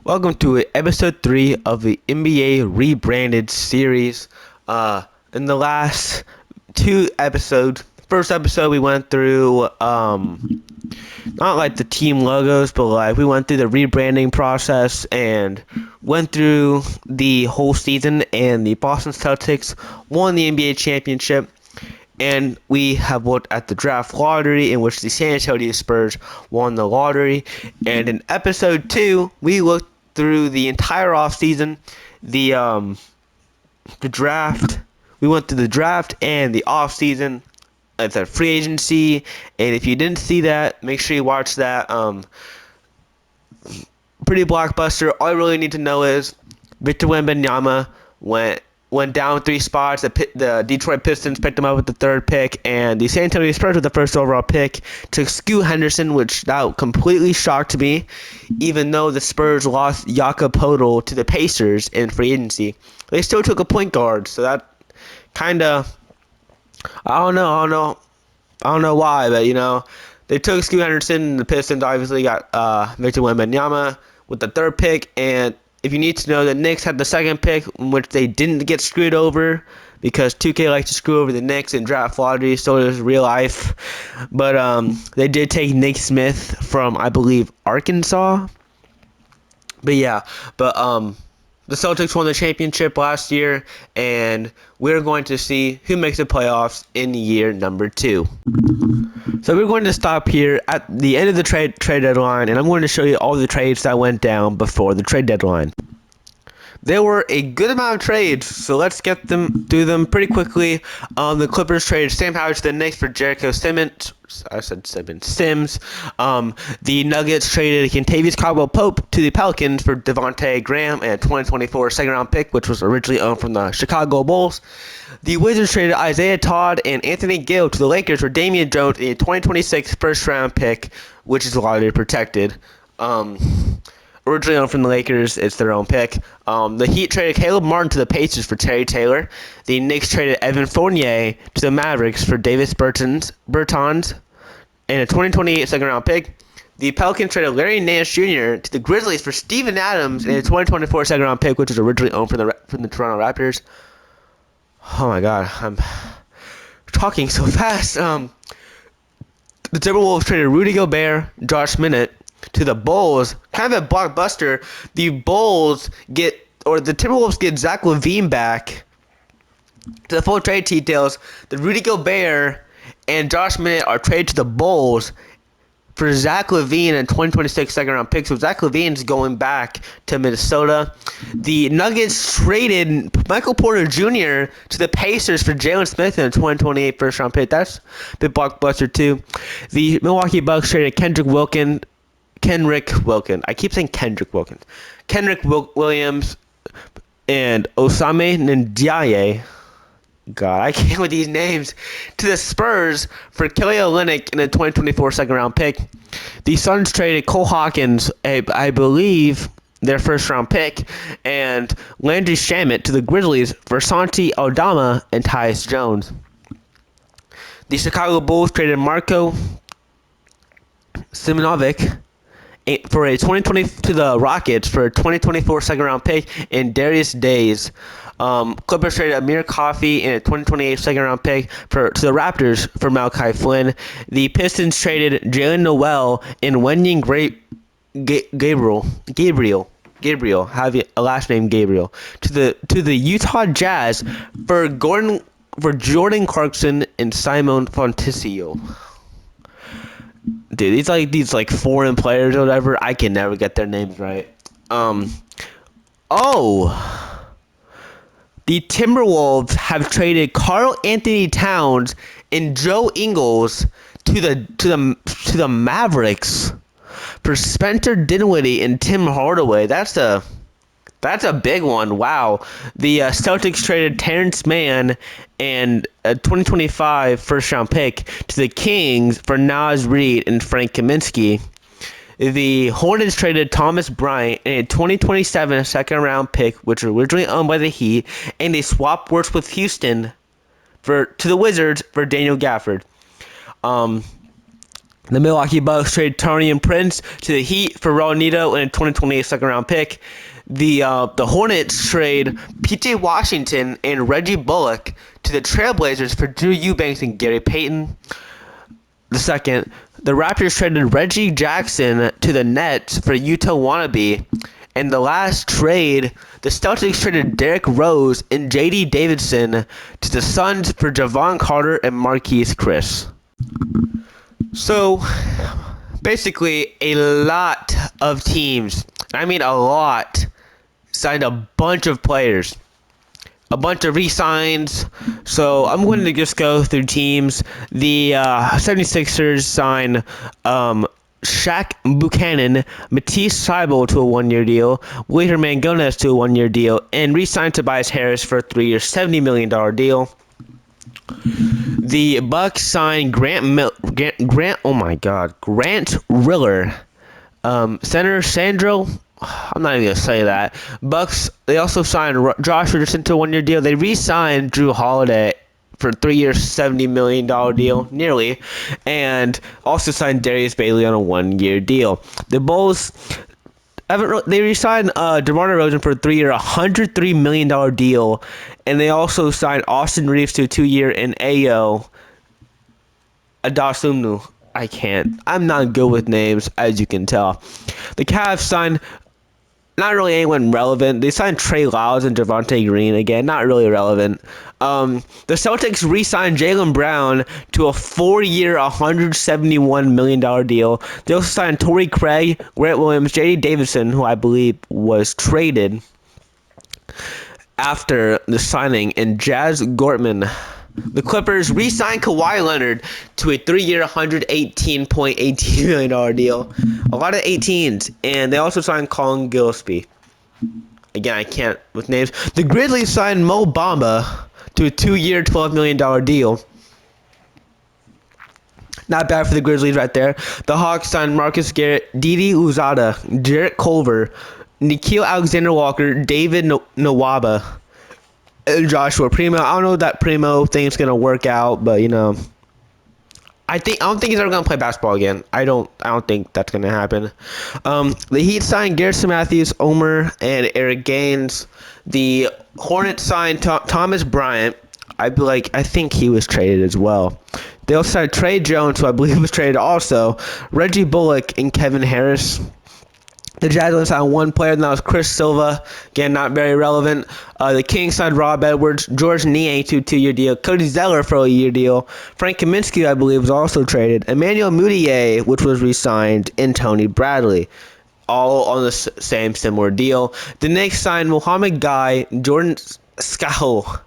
Welcome to episode 3 of the NBA Rebranded series. In the last two episodes, first episode we went through not like the team logos, but like we went through the rebranding process and went through the whole season, and the Boston Celtics won the NBA championship. And we have looked at the draft lottery, in which the San Antonio Spurs won the lottery. And in episode 2, we looked through the entire offseason, the draft. We went through the draft and the offseason, the free agency. And if you didn't see that, make sure you watch that. Pretty blockbuster. All you really need to know is Victor Wembanyama went down 3 spots. The Detroit Pistons picked him up with the 3rd pick, and the San Antonio Spurs with the 1st overall pick took Scoot Henderson, which that completely shocked me, even though the Spurs lost Jakob Poeltl to the Pacers in free agency. They still took a point guard, so that kind of, I don't know why, but they took Scoot Henderson, and the Pistons obviously got Victor Wembanyama with the 3rd pick. And if you need to know, the Knicks had the 2nd pick, in which they didn't get screwed over, because 2K likes to screw over the Knicks in draft lottery, so does real life. But they did take Nick Smith from, I believe, Arkansas. But the Celtics won the championship last year, and we're going to see who makes the playoffs in year number 2. So we're going to stop here at the end of the trade deadline, and I'm going to show you all the trades that went down before the trade deadline. There were a good amount of trades, so let's get through them pretty quickly. The Clippers traded Sam Howard to the Knicks for Jericho Sims. The Nuggets traded Kentavious Caldwell-Pope to the Pelicans for Devontae Graham and a 2024 second-round pick, which was originally owned from the Chicago Bulls. The Wizards traded Isaiah Todd and Anthony Gill to the Lakers for Damian Jones and a 2026 first-round pick, which is lottery protected. Originally owned from the Lakers, it's their own pick. The Heat traded Caleb Martin to the Pacers for Terry Taylor. The Knicks traded Evan Fournier to the Mavericks for Davis Bertans and a 2028 second-round pick. The Pelicans traded Larry Nance Jr. to the Grizzlies for Steven Adams and a 2024 second-round pick, which was originally owned from the Toronto Raptors. Oh my God, I'm talking so fast. The Timberwolves traded Rudy Gobert, Josh Minott to the Bulls. Kind of a blockbuster. The Timberwolves get Zach LaVine back. To the full trade details, the Rudy Gobert and Josh Minott are traded to the Bulls for Zach LaVine and 2026 second-round pick. So Zach LaVine's going back to Minnesota. The Nuggets traded Michael Porter Jr. to the Pacers for Jalen Smith and a 2028 first-round pick. That's a bit blockbuster too. The Milwaukee Bucks traded Kenrick Wilkins. I keep saying Kendrick Wilkins. Kenrick Williams and Osame Ndiaye. God, I can't with these names. To the Spurs for Kelly Olynyk and a 2024 second-round pick. The Suns traded Cole Hawkins, I believe, their first-round pick, and Landry Shamet to the Grizzlies for Santi Aldama and Tyus Jones. The Chicago Bulls traded Marko Simonovic for a 2020 to the Rockets for a 2024 second-round pick and Darius Days. Clippers traded Amir Coffey and a 2028 second-round pick to the Raptors for Malachi Flynn. The Pistons traded Jalen Noel and Wenyen Gabriel, have a last name Gabriel, to the Utah Jazz for Jordan Clarkson and Simon Fontecchio. Dude, these foreign players or whatever, I can never get their names right. The Timberwolves have traded Karl Anthony Towns and Joe Ingles to the Mavericks for Spencer Dinwiddie and Tim Hardaway. That's a big one. Wow. The Celtics traded Terrence Mann and a 2025 first-round pick to the Kings for Naz Reid and Frank Kaminsky. The Hornets traded Thomas Bryant and a 2027 second-round pick, which was originally owned by the Heat, and they swapped works with Houston to the Wizards for Daniel Gafford. The Milwaukee Bucks traded Taurean Prince to the Heat for Raul Neto and a 2028 second-round pick. The Hornets trade P.J. Washington and Reggie Bullock to the Trailblazers for Drew Eubanks and Gary Payton. The second, the Raptors traded Reggie Jackson to the Nets for Utah Wannabe. And the last trade, the Celtics traded Derrick Rose and J.D. Davidson to the Suns for Javon Carter and Marquise Chris. So, basically, a lot of teams, I mean a lot, signed a bunch of players. A bunch of re-signs. So, I'm going to just go through teams. The 76ers signed Shaq Buchanan, Matisse Thybulle to a one-year deal, William Mangones to a one-year deal, and re-signed Tobias Harris for a 3-year, $70 million deal. The Bucks signed Grant Riller, center Sandro. I'm not even gonna say that. Bucks. They also signed Josh Richardson to a one-year deal. They re-signed Drew Holiday for a 3-year, $70 million deal, nearly, and also signed Darius Bailey on a one-year deal. The Bulls. They re-signed DeMar DeRozan for a 3-year, $103 million deal, and they also signed Austin Reeves to a 2-year and Ayo Adasumnu. I'm not good with names, as you can tell. The Cavs signed not really anyone relevant. They signed Trey Lyles and Javonte Green. Again, not really relevant. The Celtics re-signed Jaylen Brown to a 4-year, $171 million deal. They also signed Torrey Craig, Grant Williams, J.D. Davidson, who I believe was traded after the signing, and Jazz Gortman. The Clippers re-signed Kawhi Leonard to a 3-year, $118.18 million deal. A lot of 18s. And they also signed Colin Gillespie. Again, I can't with names. The Grizzlies signed Mo Bamba to a 2-year, $12 million deal. Not bad for the Grizzlies right there. The Hawks signed Marcus Garrett, Didi Uzada, Jarrett Culver, Nickeil Alexander-Walker, David Nwaba, and Joshua Primo. I don't know if that Primo thing is gonna work out, but I don't think he's ever gonna play basketball again. I don't think that's gonna happen. The Heat signed Garrison Matthews, Omer, and Eric Gaines. The Hornets signed Thomas Bryant. I think he was traded as well. They also signed Trey Jones, who I believe was traded also, Reggie Bullock, and Kevin Harris. The Jazz signed one player, and that was Chris Silva. Again, not very relevant. The Kings signed Rob Edwards, George Niang to a 2-year deal, Cody Zeller for a year deal. Frank Kaminsky, I believe, was also traded. Emmanuel Mudiay, which was re-signed, and Tony Bradley, all on the same similar deal. The Knicks signed Mohamed Guy, Jordan Skahakle.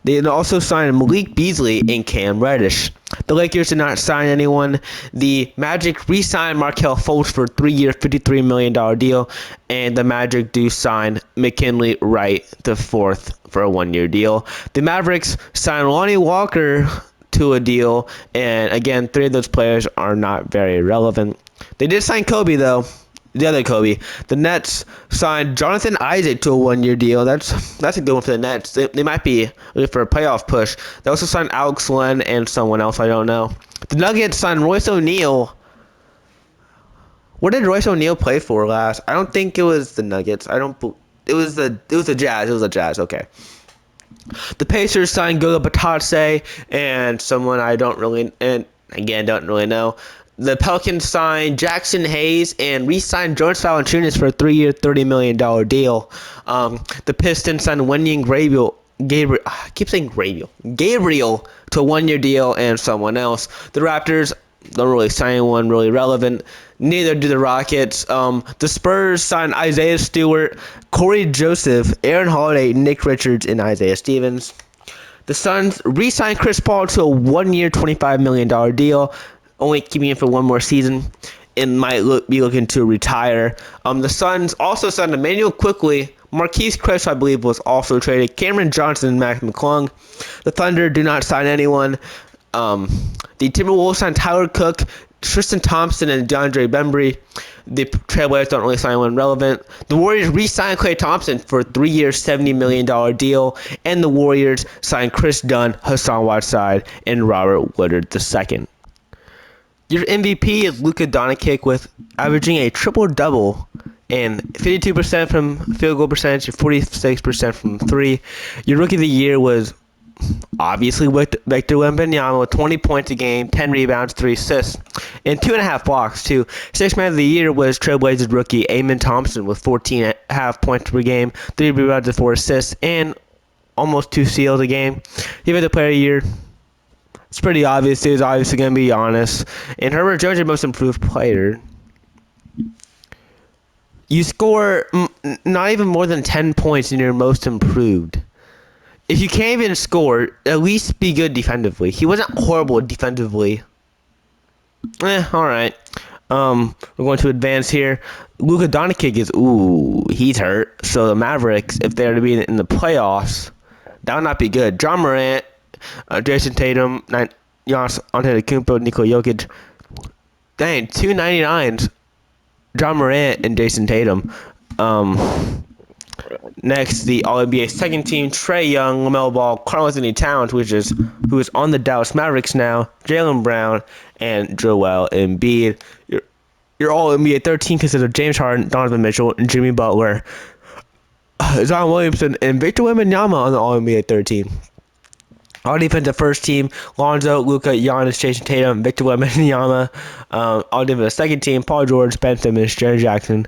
They also signed Malik Beasley and Cam Reddish. The Lakers did not sign anyone. The Magic re-signed Markelle Fultz for a 3-year, $53 million deal, and the Magic do sign McKinley Wright the fourth for a 1-year deal. The Mavericks signed Lonnie Walker to a deal, and again, 3 of those players are not very relevant. They did sign Kobe, though. The other Kobe. The Nets signed Jonathan Isaac to a 1-year deal. That's a good one for the Nets. They might be looking for a playoff push. They also signed Alex Len and someone else, I don't know. The Nuggets signed Royce O'Neal. What did Royce O'Neal play for last? I don't think it was the Nuggets. It was the Jazz. It was the Jazz. Okay. The Pacers signed Goga Batadze and someone I don't really know. The Pelicans signed Jackson Hayes and re-signed Jonas Valanciunas for a 3-year, $30 million deal. The Pistons signed Wendy and Gabriel to a 1-year deal, and someone else. The Raptors don't really sign anyone really relevant. Neither do the Rockets. The Spurs signed Isaiah Stewart, Corey Joseph, Aaron Holiday, Nick Richards, and Isaiah Stevens. The Suns re-signed Chris Paul to a 1-year, $25 million deal, only keeping him for one more season, and might be looking to retire. The Suns also signed Emmanuel Quickley. Marquise Chris, I believe, was also traded. Cameron Johnson and Mac McClung. The Thunder do not sign anyone. The Timberwolves signed Tyler Cook, Tristan Thompson and DeAndre Bembry. The Trailblazers don't really sign anyone relevant. The Warriors re-signed Klay Thompson for a 3-year, $70 million deal, and the Warriors signed Chris Dunn, Hassan Whiteside, and Robert Woodard II. Your MVP is Luka Doncic with averaging a triple-double and 52% from field goal percentage and 46% from three. Your Rookie of the Year was obviously Victor Wembanyama with 20 points a game, 10 rebounds, 3 assists, and 2.5 blocks too. Sixth Man of the Year was Trailblazers rookie Amen Thompson with 14.5 points per game, 3 rebounds and 4 assists, and almost 2 steals a game. Defensive Player of the Year, it's pretty obvious. He was obviously going to be honest. And Herbert Jones, your most improved player. You score not even more than 10 points in your most improved. If you can't even score, at least be good defensively. He wasn't horrible defensively. Alright. We're going to advance here. Luka Doncic he's hurt. So the Mavericks, if they're to be in the playoffs, that would not be good. John Morant, Jason Tatum, Giannis Antetokounmpo, Nikola Jokic. Dang, 299s. John Morant and Jason Tatum. Next, the All-NBA second team, Trae Young, LaMelo Ball, Karl-Anthony Towns, who is on the Dallas Mavericks now, Jaylen Brown, and Joel Embiid. Your All-NBA third team consists of James Harden, Donovan Mitchell, and Jimmy Butler, Zion Williamson, and Victor Wembanyama on the All-NBA third team. All defensive first team, Lonzo, Luka, Giannis, Jason Tatum, Victor Wembanyama. All defensive second team, Paul George, Ben Simmons, Jaren Jackson,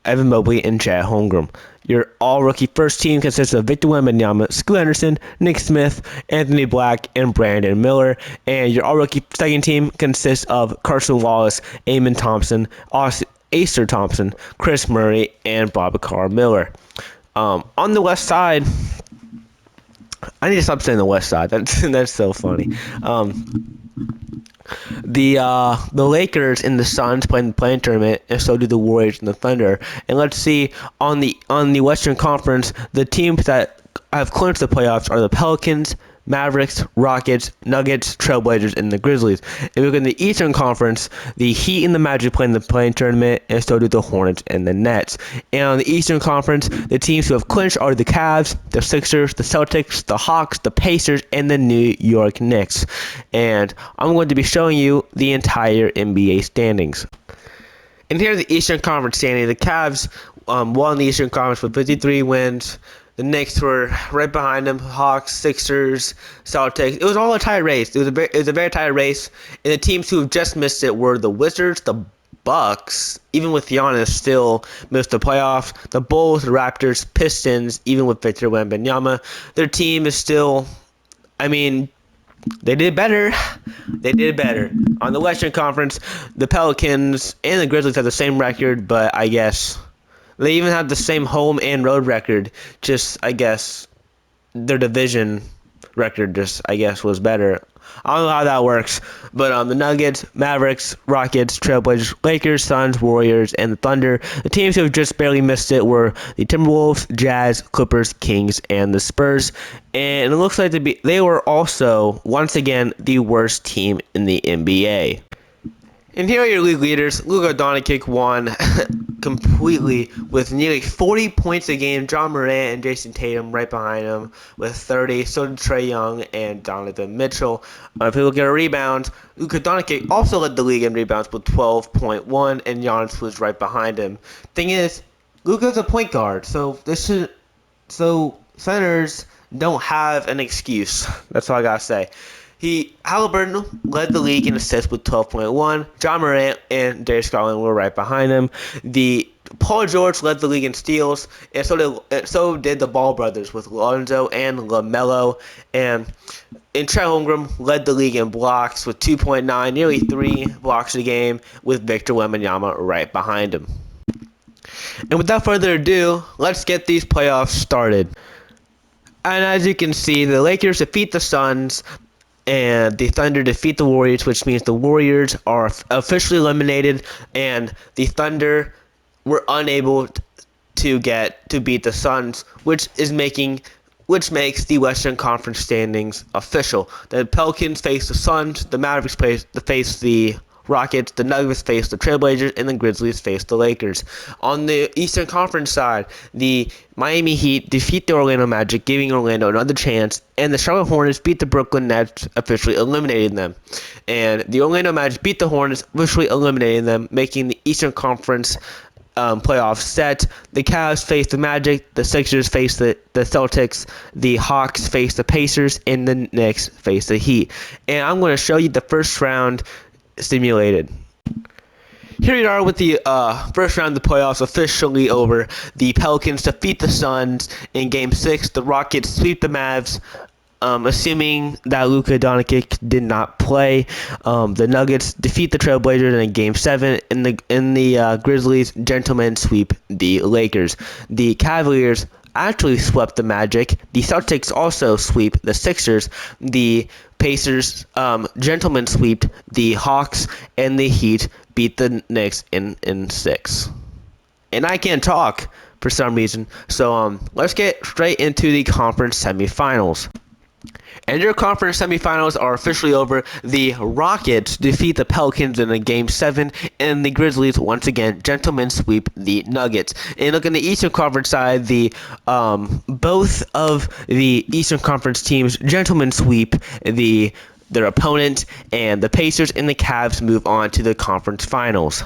Evan Mobley, and Chet Holmgren. Your all-rookie first team consists of Victor Wembanyama, Scoot Henderson, Nick Smith, Anthony Black, and Brandon Miller. And your all-rookie second team consists of Carson Wallace, Amen Thompson, Acer Thompson, Chris Murray, and Babacar Miller. On the west side, I need to stop saying the west side. That's so funny. The Lakers and the Suns play in the play-in tournament, and so do the Warriors and the Thunder. And let's see, on the Western Conference, the teams that have clinched the playoffs are the Pelicans, Mavericks, Rockets, Nuggets, Trailblazers, and the Grizzlies. If we look in the Eastern Conference, the Heat and the Magic play in the play-in tournament, and so do the Hornets and the Nets. And on the Eastern Conference, the teams who have clinched are the Cavs, the Sixers, the Celtics, the Hawks, the Pacers, and the New York Knicks. And I'm going to be showing you the entire NBA standings. And here are the Eastern Conference standings. The Cavs won the Eastern Conference with 53 wins. The Knicks were right behind them. Hawks, Sixers, Celtics. It was all a tight race. It was a very tight race. And the teams who have just missed it were the Wizards, the Bucks, even with Giannis, still missed the playoffs. The Bulls, the Raptors, Pistons, even with Victor Wembanyama. Their team is still, they did better. They did better. On the Western Conference, the Pelicans and the Grizzlies have the same record, but I guess they even have the same home and road record. Just, I guess, their division record was better. I don't know how that works. But the Nuggets, Mavericks, Rockets, Trailblazers, Lakers, Suns, Warriors, and the Thunder. The teams who have just barely missed it were the Timberwolves, Jazz, Clippers, Kings, and the Spurs. And it looks like they were also, once again, the worst team in the NBA. And here are your league leaders. Luka Doncic won completely with nearly 40 points a game. John Morant and Jason Tatum right behind him with 30. So did Trae Young and Donovan Mitchell. If you look at rebounds, Luka Doncic also led the league in rebounds with 12.1, and Giannis was right behind him. Thing is, Luka's a point guard, so centers don't have an excuse. That's all I gotta say. Halliburton led the league in assists with 12.1. John Morant and Darius Garland were right behind him. Paul George led the league in steals, and so did the Ball brothers with Lonzo and LaMelo. And Chet Holmgren led the league in blocks with 2.9, nearly 3 blocks a game, with Victor Wembanyama right behind him. And without further ado, let's get these playoffs started. And as you can see, the Lakers defeat the Suns, and the Thunder defeat the Warriors, which means the Warriors are officially eliminated, and the Thunder were unable to beat the Suns, which makes the Western Conference standings official. The Pelicans face the Suns, the Mavericks face the Rockets, the Nuggets face the Trailblazers, and the Grizzlies face the Lakers. On the Eastern Conference side, the Miami Heat defeat the Orlando Magic, giving Orlando another chance, and the Charlotte Hornets beat the Brooklyn Nets, officially eliminating them. And the Orlando Magic beat the Hornets, officially eliminating them, making the Eastern Conference playoff set. The Cavs face the Magic, the Sixers face the Celtics, the Hawks face the Pacers, and the Knicks face the Heat. And I'm going to show you the first round simulated. Here we are with the first round of the playoffs officially over. The Pelicans defeat the Suns in Game 6. The Rockets sweep the Mavs, assuming that Luka Doncic did not play. The Nuggets defeat the Trailblazers in Game 7, and the Grizzlies gentlemen sweep the Lakers. The Cavaliers actually swept the Magic. The Celtics also sweep the Sixers. The Pacers gentlemen sweep the Hawks, and the Heat beat the Knicks in 6. And I can't talk for some reason, so let's get straight into the conference semifinals. And your conference semifinals are officially over. The Rockets defeat the Pelicans in a Game 7, and the Grizzlies once again gentlemen sweep the Nuggets. And look in the Eastern Conference side, the both of the Eastern Conference teams gentlemen sweep their opponent, and the Pacers and the Cavs move on to the conference finals.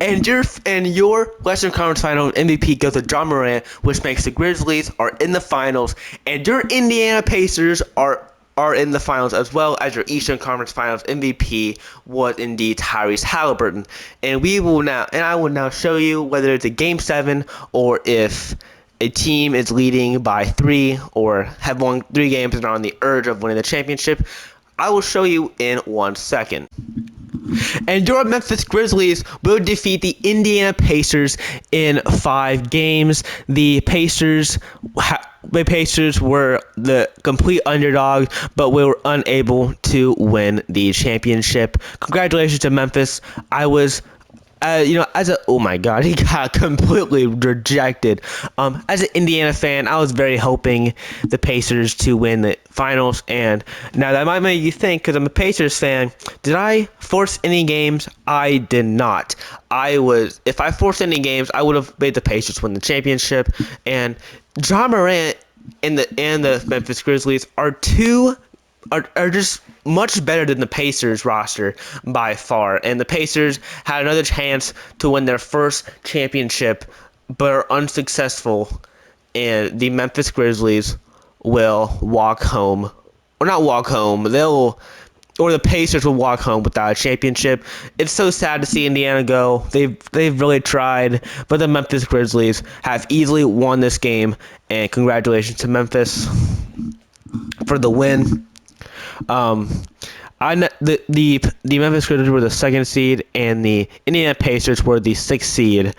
And your Western Conference Final MVP goes to Ja Morant, which makes the Grizzlies are in the finals, and your Indiana Pacers are in the finals, as well as your Eastern Conference Finals MVP was indeed Tyrese Halliburton. And I will now show you whether it's a Game 7 or if a team is leading by 3 or have won 3 games and are on the urge of winning the championship. I will show you in 1 second. And your Memphis Grizzlies will defeat the Indiana Pacers in 5 games. The Pacers were the complete underdog, but we were unable to win the championship. Congratulations to Memphis. I was oh my God, he got completely rejected. As an Indiana fan, I was very hoping the Pacers to win the finals, and now that might make you think, because I'm a Pacers fan, did I force any games? I did not. If I forced any games, I would have made the Pacers win the championship, and Ja Morant and the Memphis Grizzlies are just much better than the Pacers roster by far. And the Pacers had another chance to win their first championship, but are unsuccessful. And the Memphis Grizzlies will walk home. Or not walk home. Or the Pacers will walk home without a championship. It's so sad to see Indiana go. They've really tried, but the Memphis Grizzlies have easily won this game. And congratulations to Memphis for the win. The Memphis Grizzlies were the 2nd seed, and the Indiana Pacers were the 6th seed.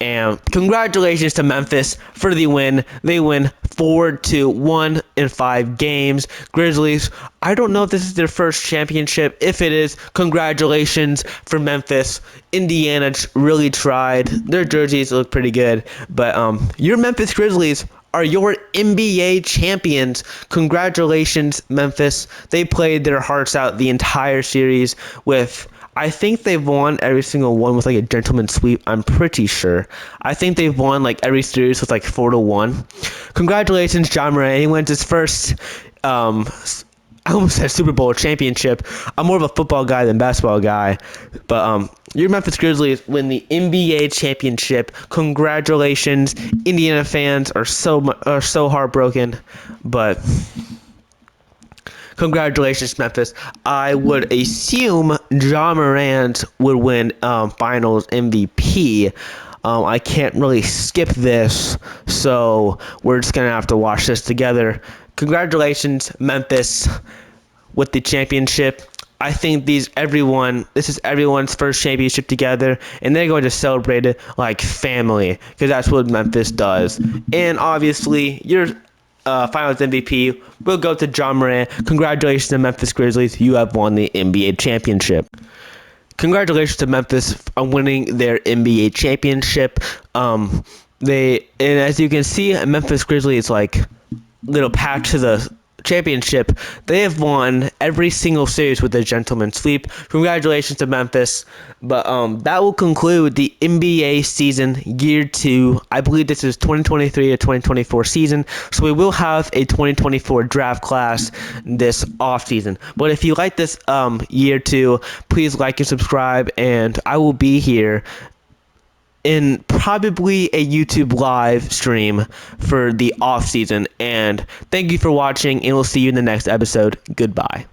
And congratulations to Memphis for the win. They win 4-1 in 5 games. Grizzlies, I don't know if this is their first championship. If it is, congratulations for Memphis. Indiana really tried. Their jerseys look pretty good, but your Memphis Grizzlies are your NBA champions. Congratulations, Memphis. They played their hearts out the entire series with, I think they've won every single one with like a gentleman's sweep. I'm pretty sure. I think they've won like every series with like 4-1. Congratulations, Ja Morant. He wins his first I almost said Super Bowl championship. I'm more of a football guy than basketball guy. But your Memphis Grizzlies win the NBA championship. Congratulations. Indiana fans are so heartbroken. But congratulations, Memphis. I would assume Ja Morant would win Finals MVP. I can't really skip this, so we're just going to have to watch this together. Congratulations, Memphis, with the championship. I think this is everyone's first championship together, and they're going to celebrate it like family, because that's what Memphis does. And obviously, your Finals MVP will go to Ja Morant. Congratulations to Memphis Grizzlies. You have won the NBA championship. Congratulations to Memphis on winning their NBA championship. And as you can see, Memphis Grizzlies like little patch to championship, they have won every single series with a gentleman's sweep. Congratulations to Memphis. But that will conclude the NBA season year 2. I believe this is 2023 to 2024 season. So we will have a 2024 draft class this off season. But if you like this year 2, please like and subscribe, and I will be here in probably a YouTube live stream for the off season. And thank you for watching, and we'll see you in the next episode. Goodbye.